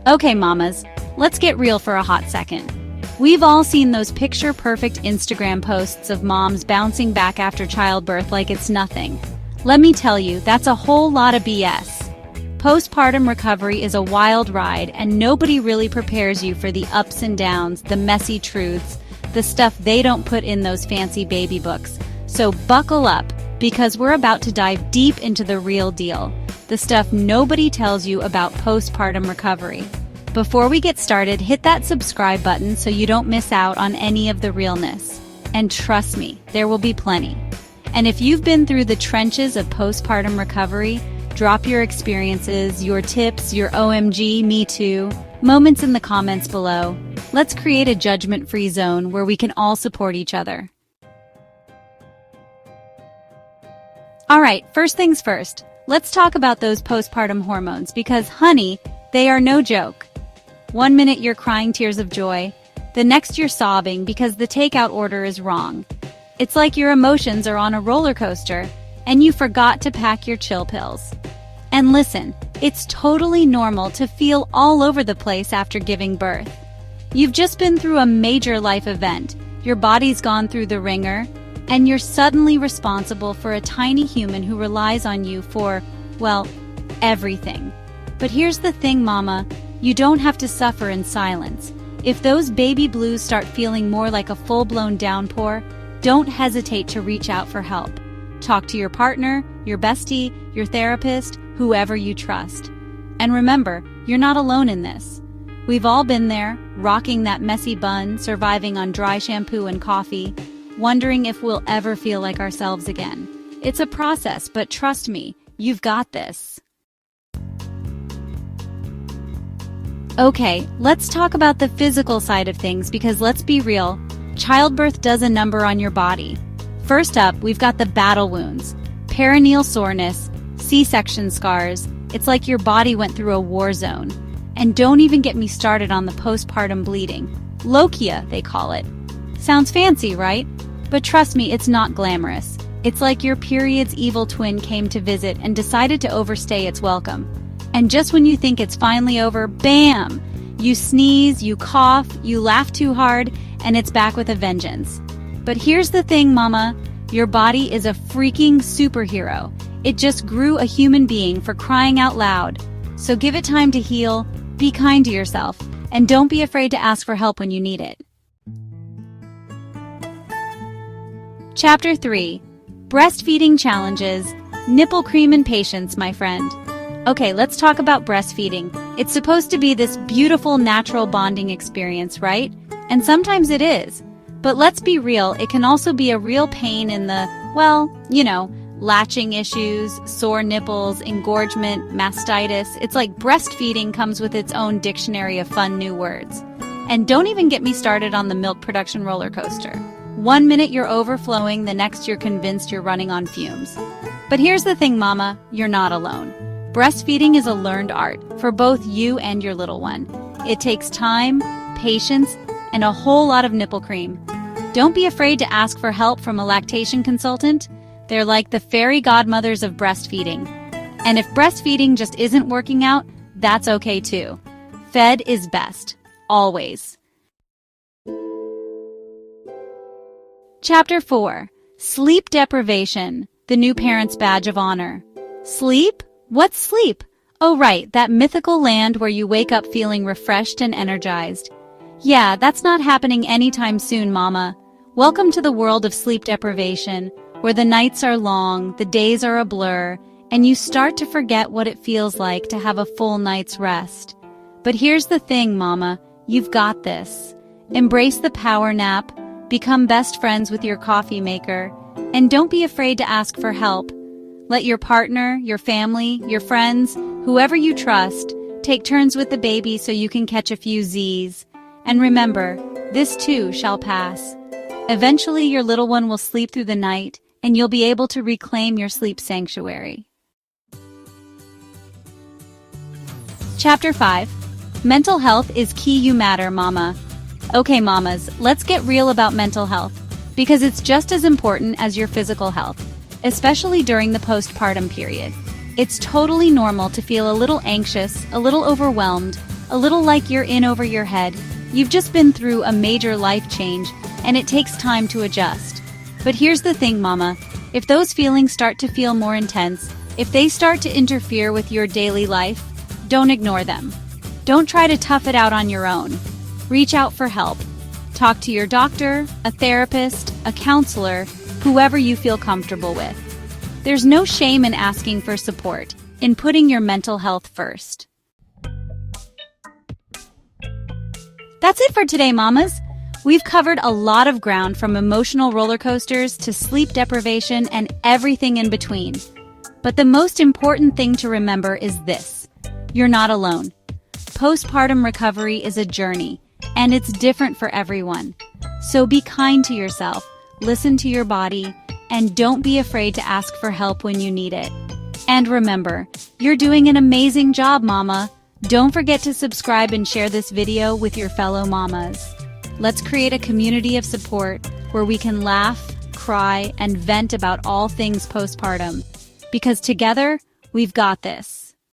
Okay, mamas, let's get real for a hot second. We've all seen those picture-perfect Instagram posts of moms bouncing back after childbirth like it's nothing. Let me tell you, that's a whole lot of BS. Postpartum recovery is a wild ride, and nobody really prepares you for the ups and downs, the messy truths, the stuff they don't put in those fancy baby books. So buckle up, because we're about to dive deep into the real deal, the stuff nobody tells you about postpartum recovery. Before we get started, hit that subscribe button so you don't miss out on any of the realness. And trust me, there will be plenty. And if you've been through the trenches of postpartum recovery, drop your experiences, your tips, your OMG, me too, moments in the comments below. Let's create a judgment-free zone where we can all support each other. Alright, first things first, let's talk about those postpartum hormones because, honey, they are no joke. 1 minute you're crying tears of joy, the next you're sobbing because the takeout order is wrong. It's like your emotions are on a roller coaster, and you forgot to pack your chill pills. And listen, it's totally normal to feel all over the place after giving birth. You've just been through a major life event, your body's gone through the ringer, and you're suddenly responsible for a tiny human who relies on you for, well, everything. But here's the thing, mama, you don't have to suffer in silence. If those baby blues start feeling more like a full-blown downpour, don't hesitate to reach out for help. Talk to your partner, your bestie, your therapist, whoever you trust. And remember, you're not alone in this. We've all been there, rocking that messy bun, surviving on dry shampoo and coffee, wondering if we'll ever feel like ourselves again. It's a process, but trust me, you've got this. Okay, let's talk about the physical side of things because let's be real, childbirth does a number on your body. First up, we've got the battle wounds, perineal soreness, C-section scars. It's like your body went through a war zone. And don't even get me started on the postpartum bleeding. Lochia, they call it. Sounds fancy, right? But trust me, it's not glamorous. It's like your period's evil twin came to visit and decided to overstay its welcome. And just when you think it's finally over, bam! You sneeze, you cough, you laugh too hard, and it's back with a vengeance. But here's the thing, mama. Your body is a freaking superhero. It just grew a human being for crying out loud. So give it time to heal, be kind to yourself, and don't be afraid to ask for help when you need it. Chapter 3. Breastfeeding Challenges. Nipple cream and patience, my friend. Okay, let's talk about breastfeeding. It's supposed to be this beautiful natural bonding experience, right? And sometimes it is. But let's be real, it can also be a real pain in the, well, latching issues, sore nipples, engorgement, mastitis. It's like breastfeeding comes with its own dictionary of fun new words. And don't even get me started on the milk production roller coaster. 1 minute you're overflowing, the next you're convinced you're running on fumes. But here's the thing, mama, you're not alone. Breastfeeding is a learned art for both you and your little one. It takes time, patience, and a whole lot of nipple cream. Don't be afraid to ask for help from a lactation consultant. They're like the fairy godmothers of breastfeeding. And if breastfeeding just isn't working out, that's okay too. Fed is best, always. Chapter 4. Sleep Deprivation, the New Parent's Badge of Honor. Sleep? What's sleep? Oh right, that mythical land where you wake up feeling refreshed and energized. Yeah, that's not happening anytime soon, mama. Welcome to the world of sleep deprivation, where the nights are long, the days are a blur, and you start to forget what it feels like to have a full night's rest. But here's the thing, mama, you've got this. Embrace the power nap, become best friends with your coffee maker, and don't be afraid to ask for help. Let your partner, your family, your friends, whoever you trust, take turns with the baby so you can catch a few Z's. And remember, this too shall pass. Eventually your little one will sleep through the night, and you'll be able to reclaim your sleep sanctuary. Chapter 5. Mental health is key. You matter, mama. Okay, mamas, let's get real about mental health, because it's just as important as your physical health, especially during the postpartum period. It's totally normal to feel a little anxious, a little overwhelmed, a little like you're in over your head. You've just been through a major life change, and it takes time to adjust. But here's the thing, Mama. If those feelings start to feel more intense, if they start to interfere with your daily life, don't ignore them. Don't try to tough it out on your own. Reach out for help. Talk to your doctor, a therapist, a counselor, whoever you feel comfortable with. There's no shame in asking for support, in putting your mental health first. That's it for today, mamas. We've covered a lot of ground, from emotional roller coasters to sleep deprivation and everything in between. But the most important thing to remember is this: you're not alone. Postpartum recovery is a journey, and it's different for everyone. So be kind to yourself, listen to your body, and don't be afraid to ask for help when you need it. And remember, you're doing an amazing job, Mama. Don't forget to subscribe and share this video with your fellow mamas. Let's create a community of support where we can laugh, cry, and vent about all things postpartum. Because together, we've got this.